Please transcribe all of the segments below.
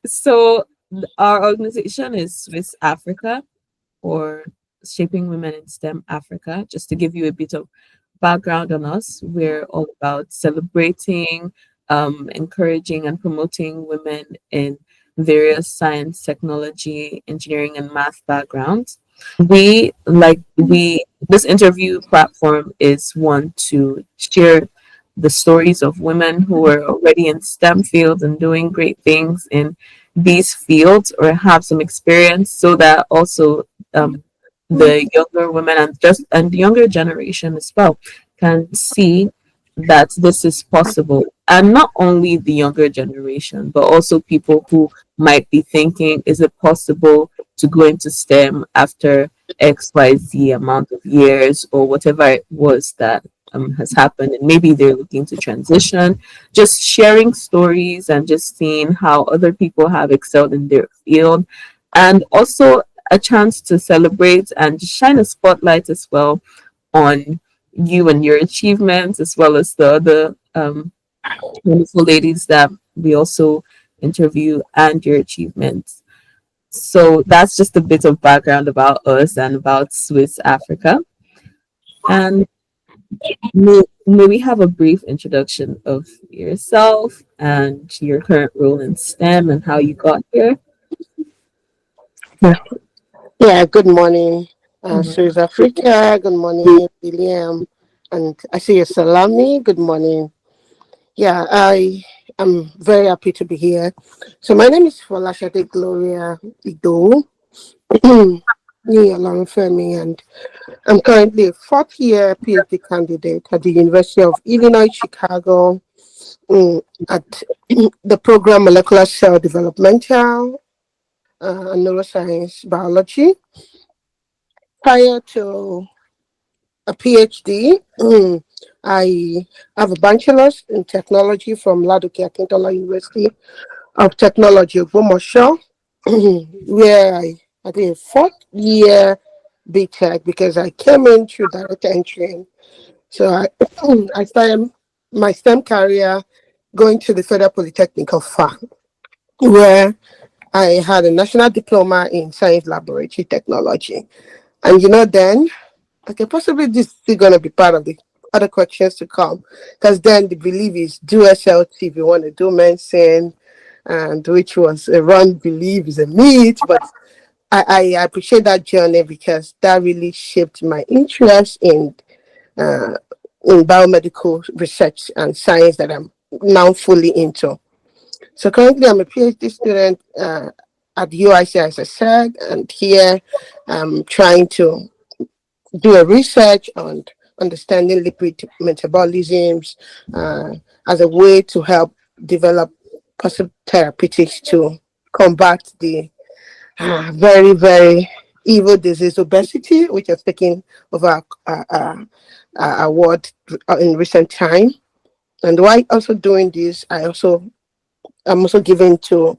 So our organization is Swiss Africa, or Shaping Women in STEM Africa. Just to give you a bit of background on us, we're all about celebrating, encouraging, and promoting women in various science, technology, engineering, and math backgrounds. We this interview platform is one to share the stories of women who are already in STEM fields and doing great things in these fields or have some experience, so that also the younger women and the younger generation as well can see that this is possible. And not only the younger generation, but also people who might be thinking, is it possible to go into STEM after XYZ amount of years or whatever it was that has happened, and maybe they're looking to transition, just sharing stories and just seeing how other people have excelled in their field, and also a chance to celebrate and shine a spotlight as well on you and your achievements, as well as the other wonderful ladies that we also interview and your achievements. So that's just a bit of background about us and about Swiss Africa. And may we have a brief introduction of yourself and your current role in STEM and how you got here? Yeah, good morning, Mhm. South Africa. Good morning, William. And I see you, Salami. Good morning. Yeah, I am very happy to be here. So my name is Folashade Gloria Ido, Olorunfemi, and I'm currently a fourth year PhD candidate at the University of Illinois, Chicago, at the program Molecular Cell Developmental and Neuroscience Biology. Prior to a PhD. I have a bachelor's in technology from Ladoke Akintola University of Technology, Ogbomoso, where I did a fourth year BTech because I came in through direct entry. So I started my STEM career going to the Federal Polytechnic of FA, where I had a national diploma in science laboratory technology. And then okay, possibly this is going to be part of the other questions to come, because then the belief is do SLT if you want to do medicine, and which was a wrong belief, is a myth. But I appreciate that journey because that really shaped my interest uh, in biomedical research and science that I'm now fully into. So currently, I'm a PhD student at UIC, as I said, and here I'm trying to do a research on understanding lipid metabolisms as a way to help develop possible therapeutics to combat the very, very evil disease obesity, which has taken over our world in recent time. And while also doing this, I'm also given to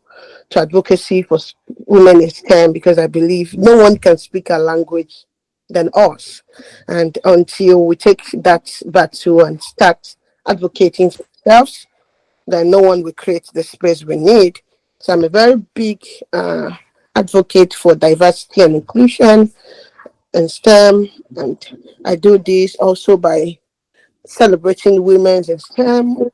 advocacy for women in STEM because I believe no one can speak our language than us. And until we take that battle and start advocating for ourselves, then no one will create the space we need. So I'm a very big advocate for diversity and inclusion in STEM, and I do this also by celebrating women in STEM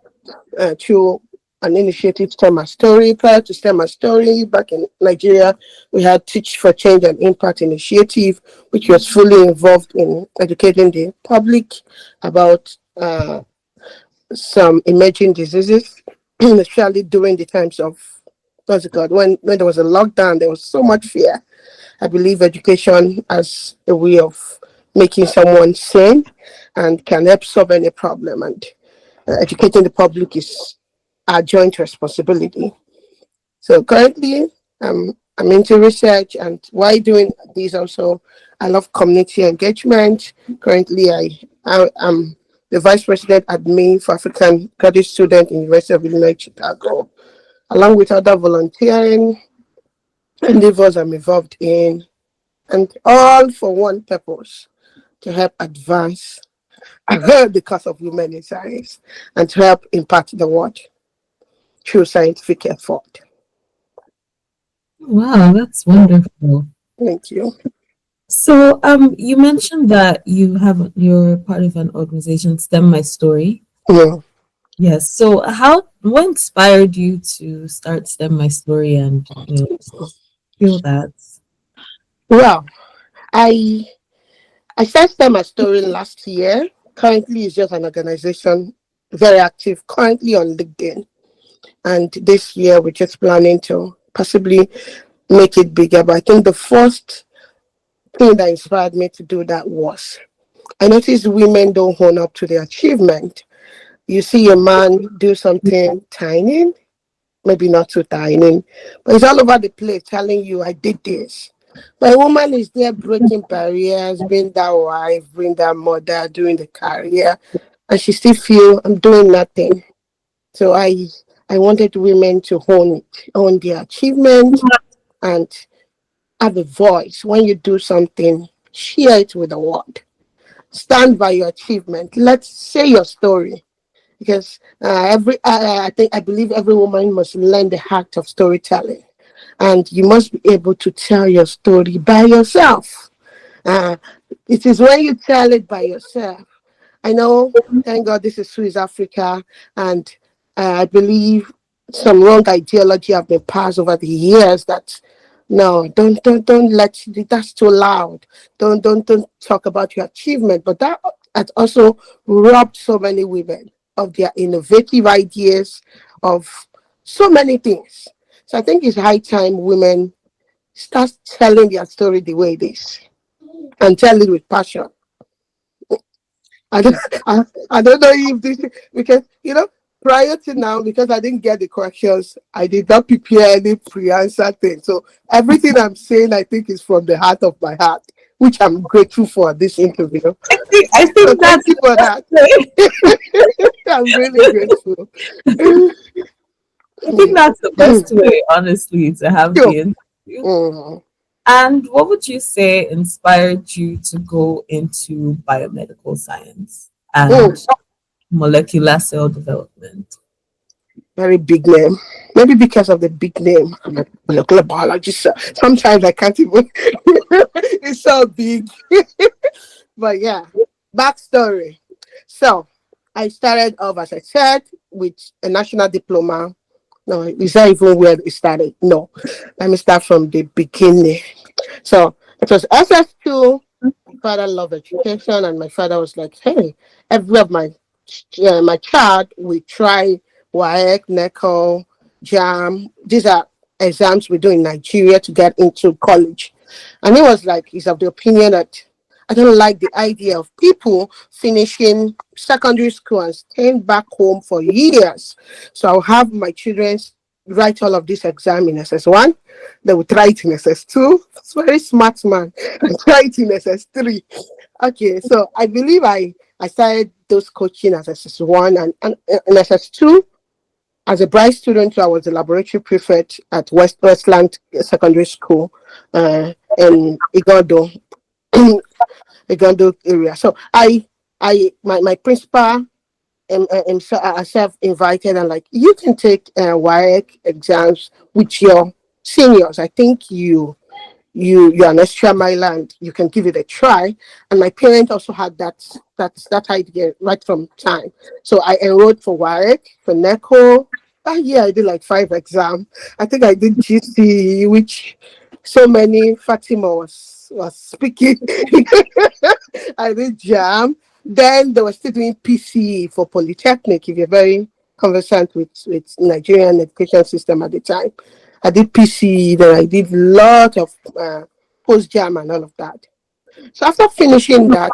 through an initiative, STEM a Story. Prior to STEM a Story, back in Nigeria, we had Teach for Change and Impact initiative, which was fully involved in educating the public about some emerging diseases, especially during the times of what's it called when there was a lockdown. There was so much fear. I believe education as a way of making someone sane and can help solve any problem. And educating the public is our joint responsibility. So currently, I'm into research, and while doing this, also I love community engagement. Currently, I am the vice president admin for African graduate student in University of Illinois Chicago, along with other volunteering endeavors I'm involved in, and all for one purpose: to help advance the cause of women in science and to help impact the world through scientific effort. Wow, that's wonderful. Thank you. So, you mentioned that you're part of an organization, STEM My Story. Yeah. Yes. So, what inspired you to start STEM My Story and feel that? Well, I I started my story last year. Currently, it's just an organization very active. Currently on LinkedIn, and this year we're just planning to possibly make it bigger. But I think the first thing that inspired me to do that was I noticed women don't own up to their achievement. You see a man do something tiny, maybe not too tiny, but it's all over the place telling you, I did this. But a woman is there breaking barriers, being that wife, being that mother, doing the career, and she still feel I'm doing nothing. So I wanted women to own it, own their achievement, and have a voice. When you do something, share it with the world. Stand by your achievement. Let's say your story because every I think I believe every woman must learn the act of storytelling, and you must be able to tell your story by yourself. Uh, it is when you tell it by yourself. I know, thank God, this is Swiss Africa, and I believe some wrong ideology have been passed over the years that no, don't let that's too loud. Don't talk about your achievement. But that has also robbed so many women of their innovative ideas of so many things. So I think it's high time women start telling their story the way it is and tell it with passion. I don't, I don't know if this because prior to now because I didn't get the questions, I did not prepare any pre-answer thing. So everything I'm saying, I think, is from the heart of my heart, which I'm grateful for this interview. I So think thank that's you the for best that. way. I'm really grateful. I think that's the best way, honestly, to have Sure. the interview. Mm, And what would you say inspired you to go into biomedical science and mm. molecular cell development? Very big name. Maybe because of the big name. I'm a molecular biologist. So sometimes I can't even. It's so big. But yeah, backstory. So I started off, as I said, with a national diploma. No, is that even where it started? No. Let me start from the beginning. So it was SS2. My father loved education, and my father was like, hey, every of my child will try WAEC, NECO, JAM. These are exams we do in Nigeria to get into college. And he was like, he's of the opinion that I don't like the idea of people finishing secondary school and staying back home for years. So I'll have my children write all of this exam in SS1. They will try it in SS2. It's very smart man. And try it in SS3. Okay, so I believe I started those coaching as SS1 and in SS2. As a bright student, I was a laboratory prefect at Westland Secondary School in Igondo, Igondo area. So my principal self invited and like you can take WIAC exams with your seniors. I think you're an extra mile and you can give it a try. And my parents also had that idea right from time. So I enrolled for WIAC, for NECO. That year I did like 5 exams. I think I did GC, which so many Fatima was speaking. I did jam. Then they were still doing PCE for Polytechnic, if you're very conversant with Nigerian education system at the time. I did PCE, then I did a lot of post jam and all of that. So after finishing that,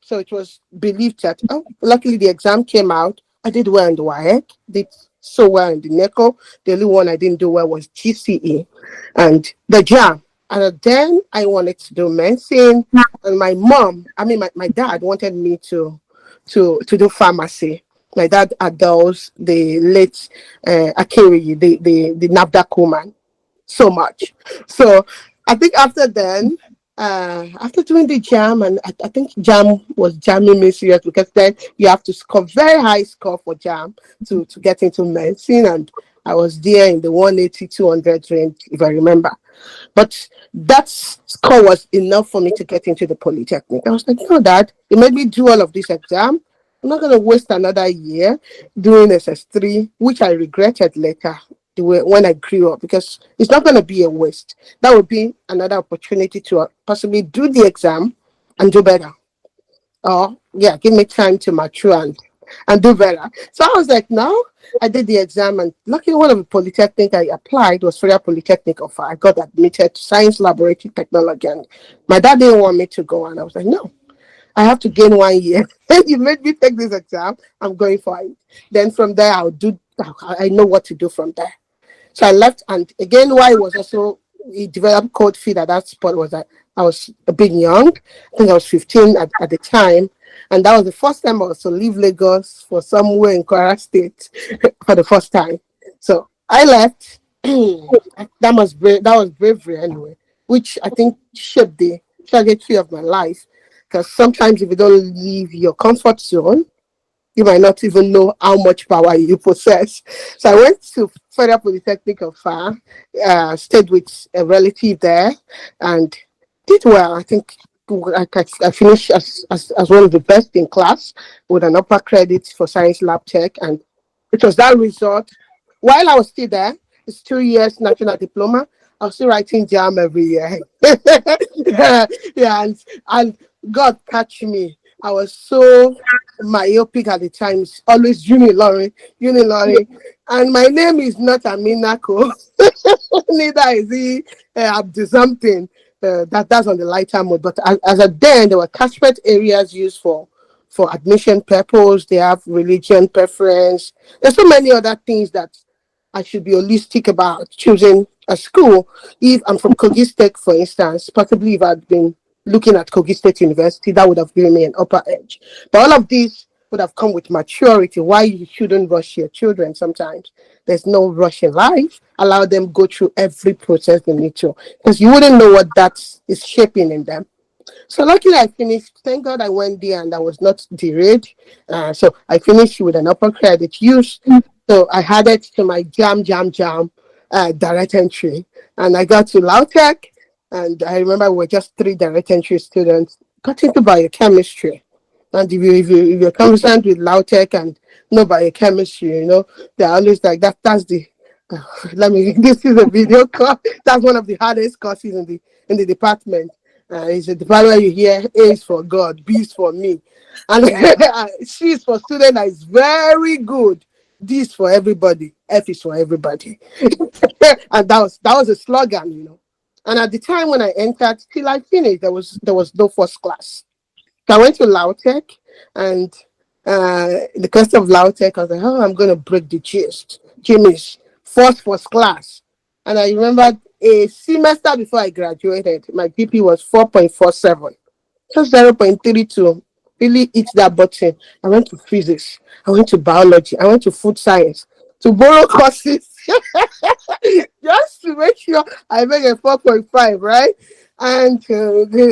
so it was believed that luckily the exam came out. I did well in the WAEC, did so well in the NECO. The only one I didn't do well was GCE and the jam. And then I wanted to do medicine, and my mom, I mean my dad wanted me to do pharmacy. My dad adores the late Akiri, the NAFDAC woman so much. So I think after then, after doing the jam, and I think jam was jamming me serious because then you have to score very high score for jam to get into medicine. And I was there in the 180, 200 range, if I remember. But that score was enough for me to get into the Polytechnic. I was like, no, Dad, you made me do all of this exam. I'm not going to waste another year doing SS3, which I regretted later when I grew up, because it's not going to be a waste. That would be another opportunity to possibly do the exam and do better. Oh, yeah, give me time to mature and do better. So I was like, no, I did the exam, and luckily one of the polytechnic I applied was Federal Polytechnic of I got admitted to science laboratory technology, and my dad didn't want me to go, and I was like, no, I have to gain 1 year. You made me take this exam. I'm going for it. Then from there, I know what to do from there. So I left, and again, why it was also he developed cold feet at that spot was that I was a bit young. I think I was 15 at the time, and that was the first time I was to leave Lagos for somewhere in Kwara State for the first time. So I left. That was bravery anyway, which I think shaped the trajectory of my life. Because sometimes if you don't leave your comfort zone, you might not even know how much power you possess. So I went to Federal Polytechnic of Far, stayed with a relative there, and did well. I think I finished as one of the best in class with an upper credit for science lab tech. And it was that result. While I was still there, it's 2 years national diploma. I was still writing jam every year. Yeah, yeah, and God catch me. I was so myopic at the time. It's always Unilori, Unilori. And my name is not Aminako. Neither is he Abdu something. That's on the lighter mode. But as a then, there were catchment areas used for admission purpose. They have religion preference. There's so many other things that I should be holistic about choosing a school. If I'm from Kogi State, for instance, possibly if I'd been looking at Kogi State University, that would have given me an upper edge. But all of this would have come with maturity. Why you shouldn't rush your children sometimes. There's no rush in life. Allow them go through every process they need to. Because you wouldn't know what that is shaping in them. So luckily I finished. Thank God I went there and I was not derailed. So I finished with an upper credit use. So I had it to my jam direct entry. And I got to Lautech. And I remember we were just three direct entry students. Got into biochemistry. And if you're conversant with Lautech and no biochemistry, they're always like that. That's the let me. This is a video call. That's one of the hardest courses in the department. It's a department where you hear A is for God, B is for me, and C is for student that is very good. D is for everybody. F is for everybody. And that was a slogan. And at the time when I entered, till I finished, there was no first class. So I went to Lautech, and the cost of Lautech, I was like, oh, I'm going to break the gist. Jimmy's first class. And I remember a semester before I graduated, my GP was 4.47, just 0.32. Really hit that button. I went to physics, I went to biology, I went to food science to borrow courses just to make sure I make a 4.5, right? And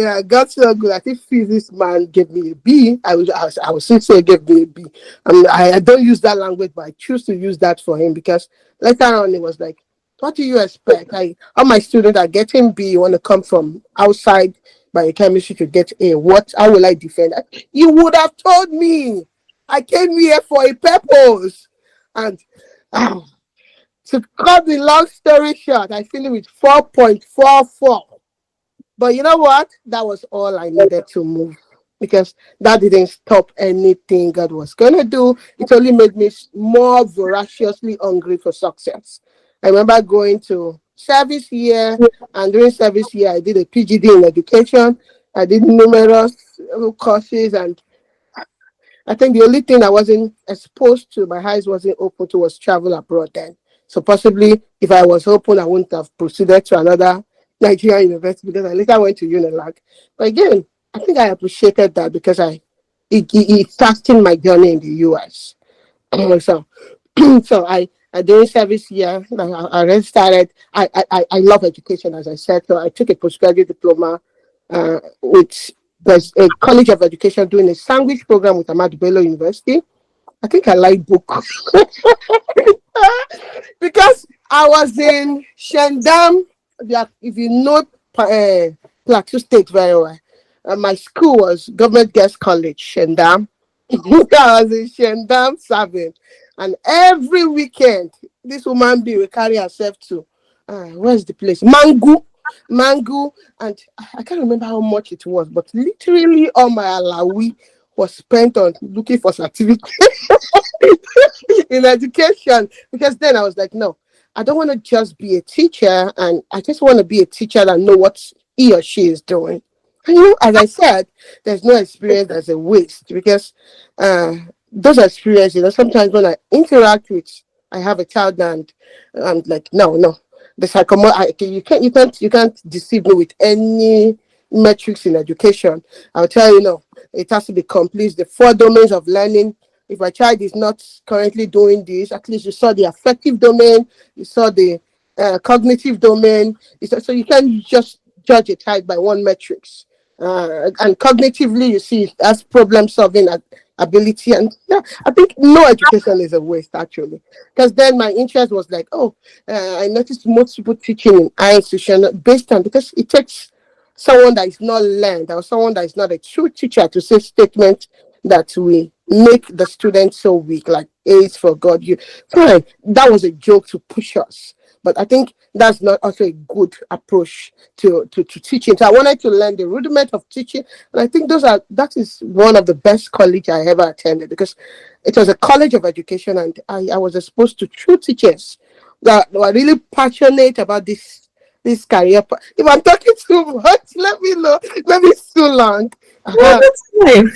I got so good. I think physics man gave me a B. I was sincere, gave me a B. I don't use that language, but I choose to use that for him because later on it was like, what do you expect? All my students are getting B. You want to come from outside biochemistry to get A. How will I defend that? You would have told me. I came here for a purpose. And to cut the long story short, I finished with 4.44. But you know what? That was all I needed to move because that didn't stop anything God was going to do. It only made me more voraciously hungry for success. I remember going to service year, and during service year, I did a Ph.D. in education. I did numerous courses, and I think the only thing I wasn't exposed to, my eyes wasn't open to, was travel abroad then. So possibly if I was open, I wouldn't have proceeded to another Nigerian university because I later went to Unilag. But again, I think I appreciated that because it fastened my journey in the US. So so I during service year, I already started. I love education, as I said. So I took a postgraduate diploma with there's a college of education doing a sandwich program with Ahmadu Bello University. I think I like books. Because I was in Shandam. If you know Plateau State very well, my school was Government Girls College, Shandam. I was in Shandam serving, and every weekend this woman be will carry herself to where's the place? Mangu, and I can't remember how much it was, but literally all my alawi was spent on looking for certificate in education, because then I was like, no, I don't want to just be a teacher, and I just want to be a teacher that know what he or she is doing. And as I said, there's no experience that's a waste, because uh, those experiences, sometimes when I interact with, I have a child, and I'm like, no, no, the you can't deceive me with any metrics in education. I'll tell you, no, it has to be complete. The four domains of learning. If my child is not currently doing this, at least you saw the affective domain, you saw the cognitive domain. So you can't just judge a child by one metrics. And cognitively, you see that's problem solving ability. And yeah, I think no education is a waste, actually, because then my interest was like, oh, I noticed most people teaching in high institution based on, because it takes someone that is not learned, or someone that is not a true teacher, to say statements that we make the students so weak, like AIDS for God. You fine, that was a joke to push us. But I think that's not also a good approach to teaching. So I wanted to learn the rudiment of teaching. And I think that is one of the best college I ever attended, because it was a college of education, and I was exposed to true teachers that were really passionate about this career. If I'm talking too much, let me know. Maybe it's too long. No, Uh-huh. that's fine.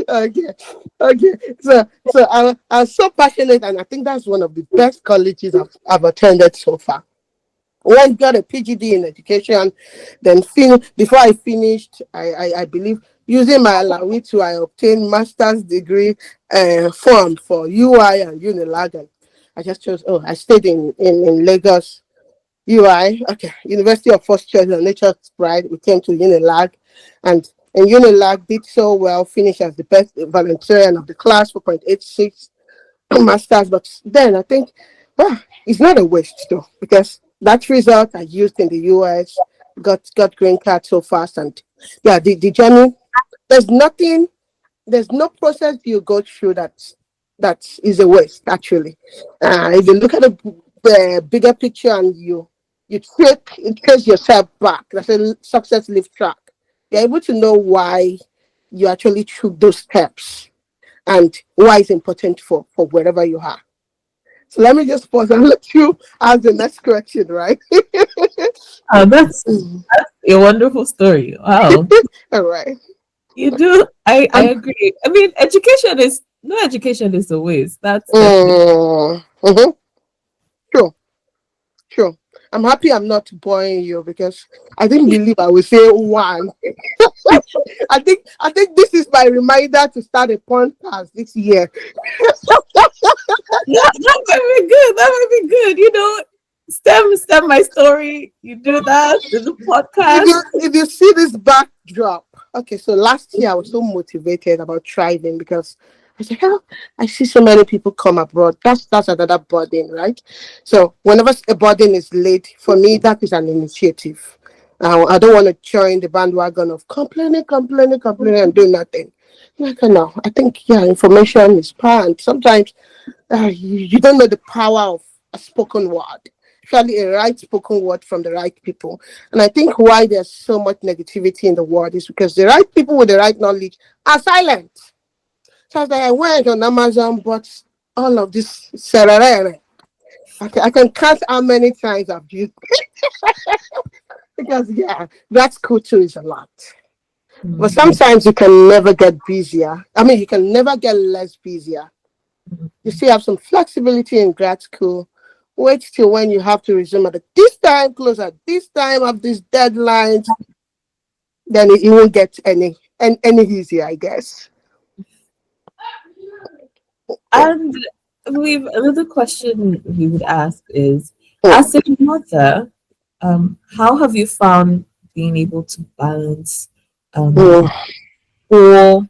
Okay, okay. So I'm so passionate, and I think that's one of the best colleges I've attended so far. One got a PhD in education, then before I finished, I believe using my Alawi to I obtained master's degree form for UI and Unilag. And I just chose. Oh, I stayed in Lagos UI. Okay, University of First Choice and Nature's Pride. We came to Unilag, and Unilag did so well, finished as the best volunteer of the class, 4.86 masters. But then I think, it's not a waste though, because that result I used in the US, got green card so fast. And yeah, the journey, there's nothing, there's no process you go through that is a waste, actually. If you look at the bigger picture, and you trace yourself back, that's a success lift track. You're able to know why you actually took those steps, and why it's important for wherever you are. So let me just pause and let you ask the next question, right? That's Mm. a wonderful story. Wow. All right. You do. I Um, agree. I mean, education is no education is a waste. That's definitely. mhm. True, true. I'm happy I'm not boring you, because I didn't believe I would say one. I think this is my reminder to start a podcast this year. Yeah, that might be good. That might be good. Stem my story. You do that in the if podcast. you see this backdrop, okay, so last year I was so motivated about thriving, because I said, oh, I see so many people come abroad. That's another burden, right? So whenever a burden is laid for me, that is an initiative. I don't want to join the bandwagon of complaining, and doing nothing. Like, no, I think, yeah, information is power, and sometimes you don't know the power of a spoken word, especially a right spoken word from the right people. And I think why there's so much negativity in the world is because the right people with the right knowledge are silent. So I was like, I went on Amazon, bought all of this serere. I can count how many times I've used, because yeah, that's cool too, is a lot. But Mm, sometimes you can never get busier. I mean, you can never get less busier. You still have some flexibility in grad school. Wait till when you have to resume at this time, close at this time, of these deadlines, then it won't get any easier, I guess. And we've another question we would ask is, Mm, as a mother, how have you found being able to balance mm, school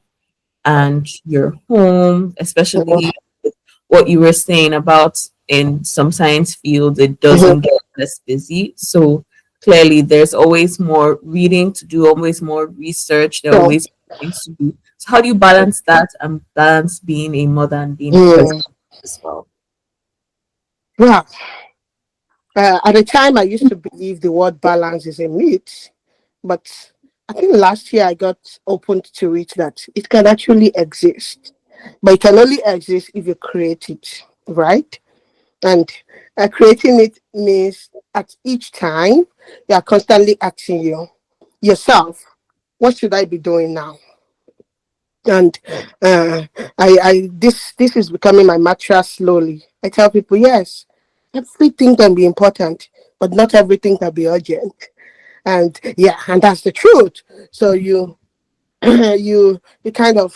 and your home, mm, especially with what you were saying about in some science fields, it Mhm. doesn't get less busy. So clearly, there's always more reading to do, always more research. There are So, always things to do. So how do you balance that and balance being a mother and being a president mm, as well? well, at the time, I used to believe the word balance is a myth, but I think last year I got opened to it that it can actually exist, but it can only exist if you create it, right? And creating it means at each time you are constantly asking yourself, what should I be doing now? And uh, this is becoming my mantra slowly. I tell people, yes, everything can be important, but not everything can be urgent. And yeah, and that's the truth. So you you kind of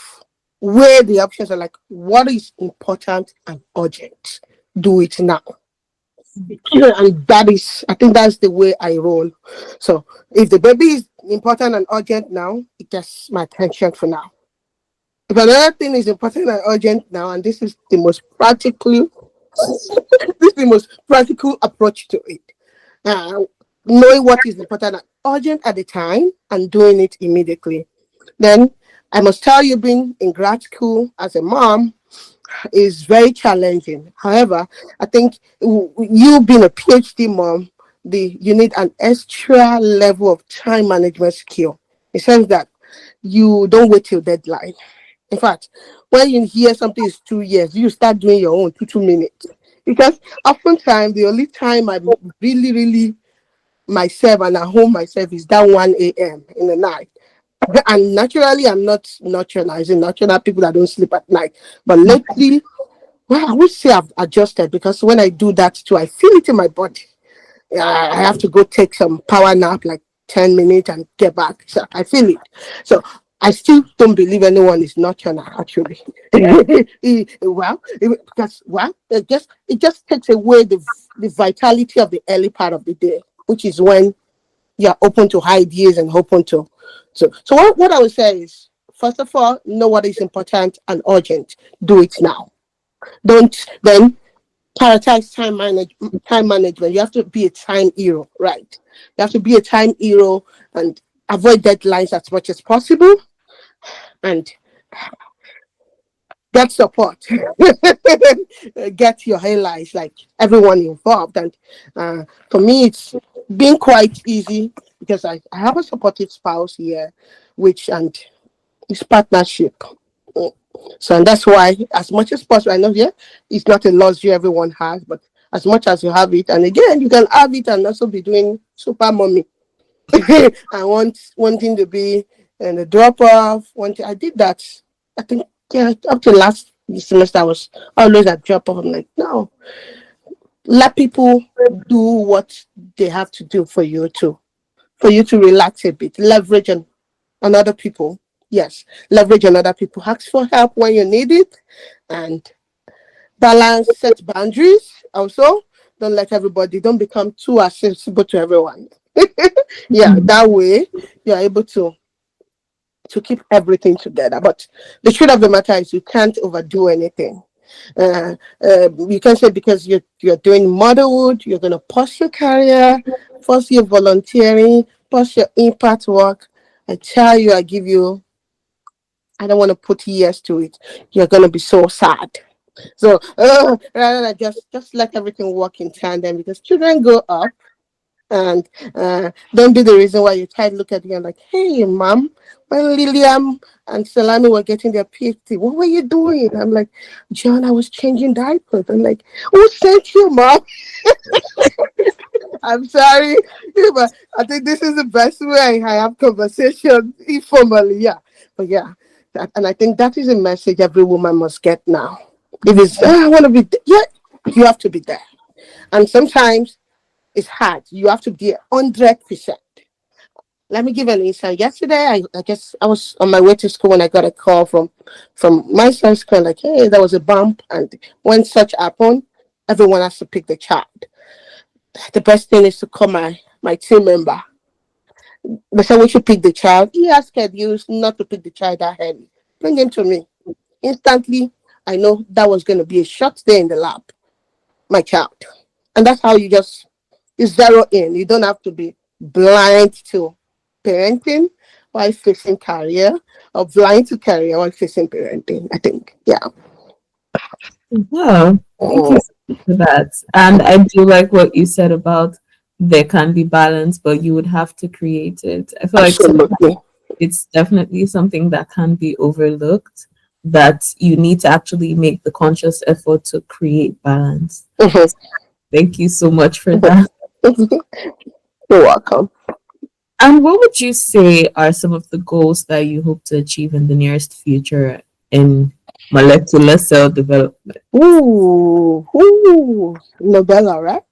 weigh the options are like what is important and urgent. Do it now. And that is, I think that's the way I roll. So if the baby is important and urgent now, it gets my attention for now. If another thing is important and urgent now, and this is the most practical, this is the most practical approach to it. Uh, Knowing what is important and urgent at the time and doing it immediately. Then I must tell you, being in grad school as a mom is very challenging. However, I think you being a PhD mom, you need an extra level of time management skill. In the sense that you don't wait till deadline. In fact, when you hear something is 2 years, you start doing your own 2 2 minutes. Because oftentimes the only time I'm really myself and at home myself is that 1 a.m. in the night. And naturally, I'm not nocturnal. As in nocturnal people that don't sleep at night. But lately, well, I would say I've adjusted because when I do that too, I feel it in my body. I have to go take some power nap, like 10 minutes, and get back. So I feel it. So I still don't believe anyone is nocturnal, actually. Because it just takes away the vitality of the early part of the day, which is when you're open to ideas and open to. So what I would say is, first of all, know what is important and urgent. Do it now. Don't then prioritize time management. You have to be a time hero, right? You have to be a time hero and avoid deadlines as much as possible and get support. Get your allies, like everyone involved. And for me, it's been quite easy because I have a supportive spouse here, which and it's partnership. Mm. So and that's why, as much as possible, I know yeah, it's not a luxury everyone has, but as much as you have it, and again, you can have it and also be doing super mommy. I wanting to be in the drop off. I did that. I think yeah, up to last semester I was always at drop off. I'm like, no, let people do what they have to do for you to relax a bit, leverage on other people. Yes, leverage on other people. Ask for help when you need it, and balance, set boundaries. Also, don't become too accessible to everyone. Yeah, that way you're able to keep everything together. But the truth of the matter is, you can't overdo anything. You can say because you're doing motherhood, you're gonna pause your career, pause your volunteering, pause your impact work. I tell you, I give you. I don't want to put years to it. You're gonna be so sad. So rather than just let everything work in tandem because children grow up and don't be the reason why your child look at you and like, hey, mom, when Lilian and Salami were getting their PhD, what were you doing? I'm like, John, I was changing diapers. I'm like, who sent you, mom? I'm sorry, but I think this is the best way I have conversation informally. Yeah, but yeah, and I think that is a message every woman must get now. If it's, I want to be, yeah, you have to be there. And sometimes it's hard. You have to be 100%. Let me give an insight. Yesterday, I guess I was on my way to school when I got a call from my son's school, like, hey, there was a bump. And when such happened, everyone has to pick the child. The best thing is to call my team member. They said we should pick the child. He has schedules not to pick the child that early. Bring him to me. Instantly, I know that was going to be a short day in the lab, my child. And that's how you zero in. You don't have to be blind to parenting while facing career, or blind to career while facing parenting, I think. Yeah. Wow, thank you Mm, so much for that. And I do like what you said about there can be balance, but you would have to create it. I feel like absolutely. it's definitely something that can be overlooked, that you need to actually make the conscious effort to create balance. Mhm. Thank you so much for that. You're welcome. And what would you say are some of the goals that you hope to achieve in the nearest future in molecular cell development? Novella, right?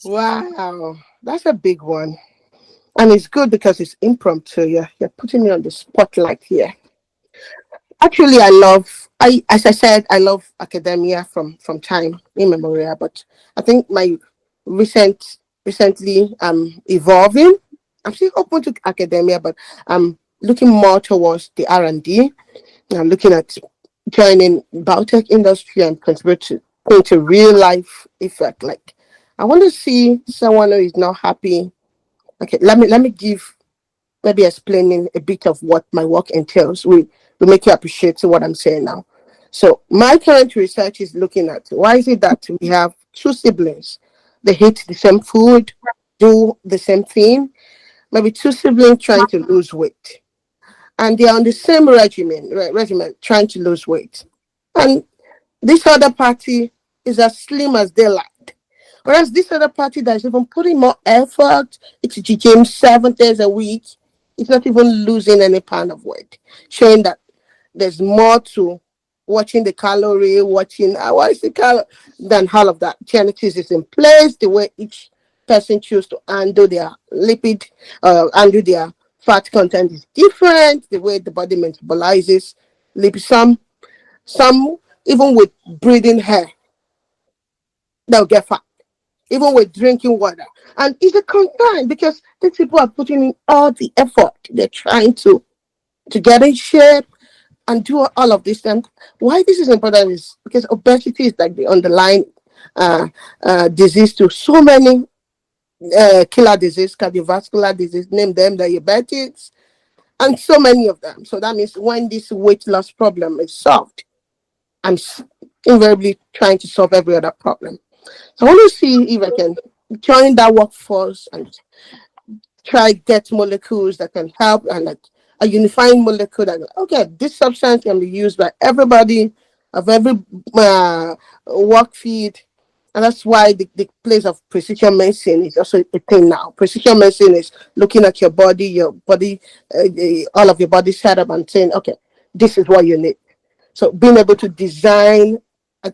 Wow, that's a big one. And it's good because it's impromptu. You're putting me on the spotlight here. Actually, as I said, I love academia from time immemorial. But I think my recently evolving. I'm still open to academia, but I'm looking more towards the R&D. I'm looking at joining biotech industry and contribute to real life effect. Like, I want to see someone who is not happy. Okay, let me give maybe explaining a bit of what my work entails. We make you appreciate what I'm saying now. So my current research is looking at why is it that we have two siblings, they eat the same food, do the same thing, maybe two siblings trying to lose weight, and they're on the same regimen trying to lose weight, and this other party is as slim as daylight. Whereas this other party that is even putting more effort, it's the gym 7 days a week, it's not even losing any pound of weight, showing that there's more to watching the calorie, watching what is the calorie, than all of that. Genetics is in place, the way each person choose to handle their lipid, handle their fat content is different, the way the body metabolizes lipid. Some even with breathing hair, they'll get fat even with drinking water. And it's a concern because these people are putting in all the effort. They're trying to get in shape and do all of this. And why this is important is because obesity is like the underlying uh, disease to so many killer disease, cardiovascular disease, name them diabetics, and so many of them. So that means when this weight loss problem is solved, I'm invariably trying to solve every other problem. So I want to see if I can join that workforce and try get molecules that can help, and like a unifying molecule that okay, this substance can be used by everybody of every work field. And that's why the place of precision medicine is also a thing now. Precision medicine is looking at your body, all of your body setup and saying, okay, this is what you need. So being able to design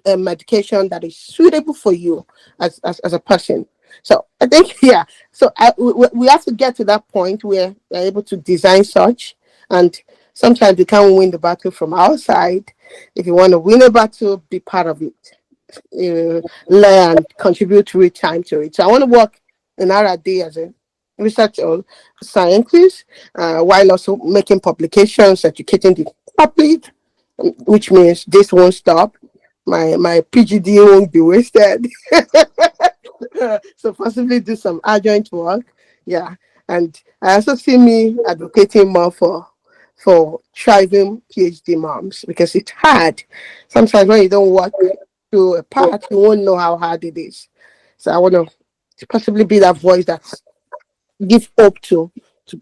a medication that is suitable for you as a person. So I think yeah. So we have to get to that point where we're able to design such, and sometimes we can't win the battle from our side. If you want to win a battle, be part of it. Learn, contribute real time to it. So I want to work in R&D as a research or scientist, while also making publications, educating the public, which means this won't stop. My PhD won't be wasted. So possibly do some adjoint work. Yeah. And I also see me advocating more for thriving PhD moms because it's hard. Sometimes when you don't work through a path, you won't know how hard it is. So I want to possibly be that voice that give hope to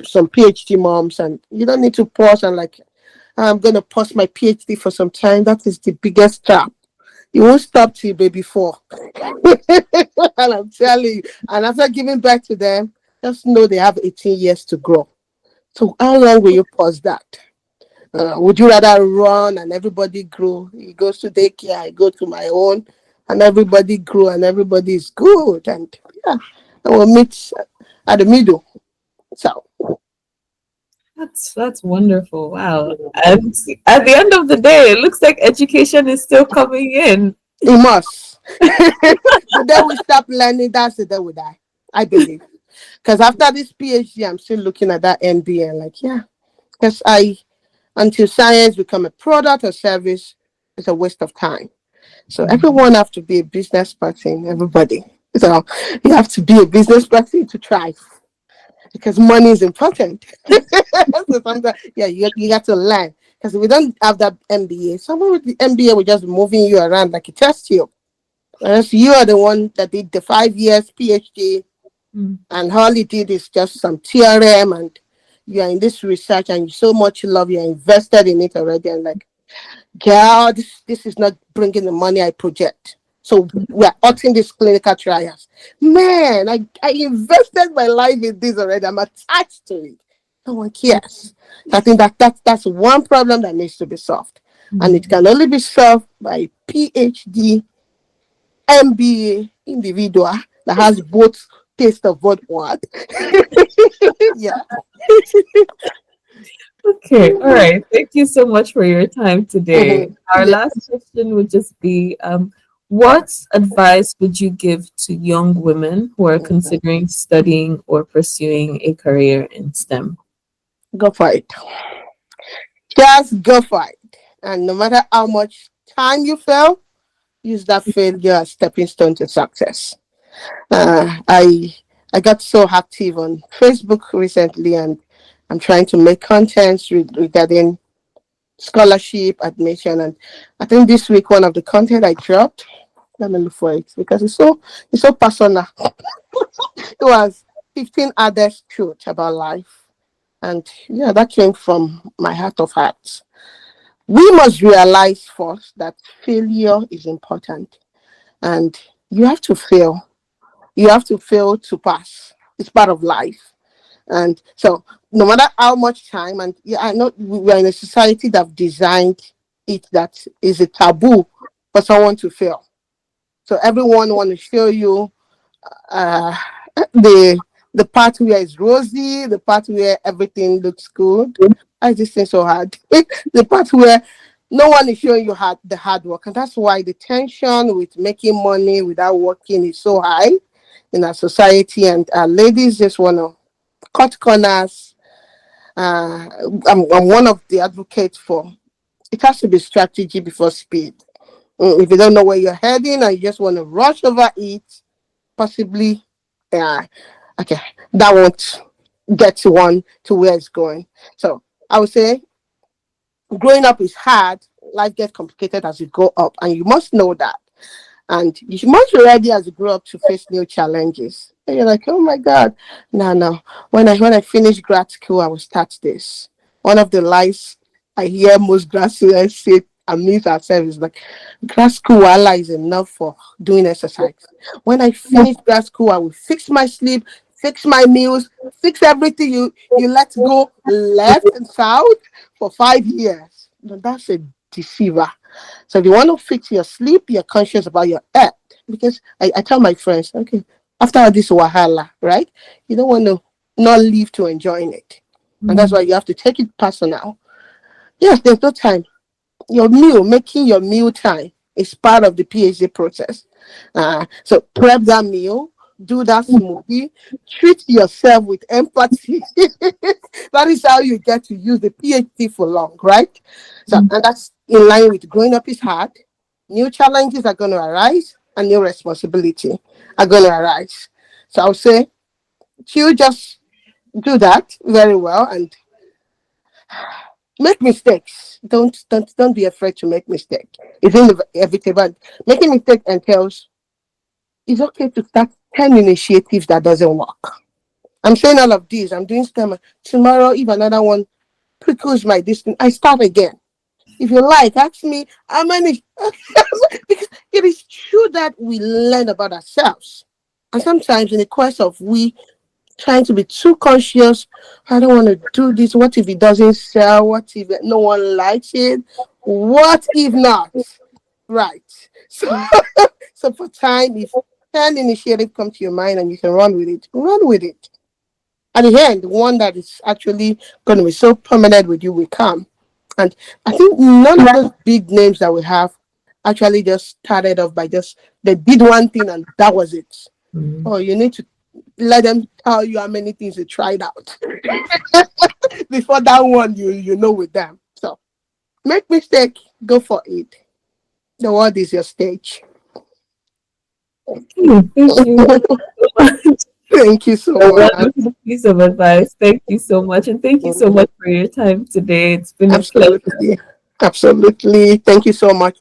some PhD moms, and you don't need to pause and like I'm gonna pause my PhD for some time. That is the biggest trap. You won't stop till baby four. And I'm telling you, and after giving back to them, just know they have 18 years to grow. So how long will you pause that? Would you rather run and everybody grow? He goes to daycare, I go to my own, and everybody grow and everybody is good. And yeah, and we'll meet at the middle. So That's wonderful. Wow. And at the end of the day, it looks like education is still coming in. he must. The day we stop learning, that's the day we die. I believe. Because after this PhD, I'm still looking at that MBA and like, yeah. Because until science become a product or service, it's a waste of time. So Mm. everyone have to be a business person, everybody. So you have to be a business person to thrive because money is important. So sometimes, yeah, you got to learn. Because if we don't have that MBA, someone with the MBA will just be moving you around like a test tube. Unless you are the one that did the 5 years PhD Mm. and all he did is just some TRM and you are in this research and you so much love, you're invested in it already and like, God, this is not bringing the money I project. So we're altering these clinical trials. Man, I invested my life in this already. I'm attached to it. No one cares. I think that's one problem that needs to be solved. And it Mm. can only be solved by PhD, MBA individual that has both taste of what what. Yeah. Okay, all right. Thank you so much for your time today. Mhm. Our Yeah. last question would just be what advice would you give to young women who are considering studying or pursuing a career in STEM? Go for it. Just go for it. And no matter how much time you fail, use that failure as stepping stone to success. I got so active on Facebook recently, and I'm trying to make contents regarding scholarship admission. And I think this week one of the content I dropped. Let me look for it because it's so personal. It was 15 others truth about life, and yeah, that came from my heart of hearts. We must realize first that failure is important and you have to fail. You have to fail to pass. It's part of life. And so, no matter how much time, and yeah, I know we're in a society that designed it that is a taboo for someone to fail. So, everyone want to show you uh, the the part where it's rosy, the part where everything looks good. I just think so hard. The part where no one is showing you the hard work, and that's why the tension with making money without working is so high in our society. And ladies just want to cut corners. Uh, I'm one of the advocates for it has to be strategy before speed. If you don't know where you're heading and you just want to rush over it, possibly, yeah, okay, that won't get to one to where it's going. So I would say growing up is hard. Life gets complicated as you go up, and you must know that. And you must be ready as you grow up to face new challenges. And you're like, oh my God, no, no. When I finish grad school, I will start this. One of the lies I hear most grad students say and meet ourselves is like, grad school wala is enough for doing exercise. When I finish grad school, I will fix my sleep, fix my meals, fix everything you let go left and south for 5 years. Now, that's a deceiver. So if you want to fix your sleep, you're conscious about your health. Because I tell my friends, okay, after all this wahala, right? You don't want to not live to enjoying it. And that's Mm. why you have to take it personal. Yes, there's no time. Your meal, making your meal time is part of the PhD process. So prep that meal, do that smoothie, treat yourself with empathy. That is how you get to use the PhD for long, right? So, Mm. and that's in line with growing up is hard. New challenges are going to arise, and new responsibility are going to arise. So, I would say you just do that very well and make mistakes. Don't be afraid to make mistakes. It's inevitable. Making mistakes entails it's okay to start 10 initiatives that doesn't work. I'm saying all of these. I'm doing STEM. Tomorrow, if another one prickles my distance, I start again. If you like, ask me how many. Because it is true that we learn about ourselves. And sometimes in the course of we trying to be too conscious, I don't want to do this. What if it doesn't sell? What if no one likes it? What if not? Right. So, so for time, if 10 initiative come to your mind and you can run with it, run with it. At the end, the one that is actually going to be so permanent with you will come. And I think none of those big names that we have actually just started off by just they did one thing and that was it. Mm. Oh, you need to let them tell you how many things they tried out before that one you know with them. So Make mistake, go for it. The world is your stage. Thank you so much. Thank you so A much. wonderful piece of advice. Thank you so much. And thank you so much for your time today. It's been a pleasure. Absolutely. Absolutely. Thank you so much.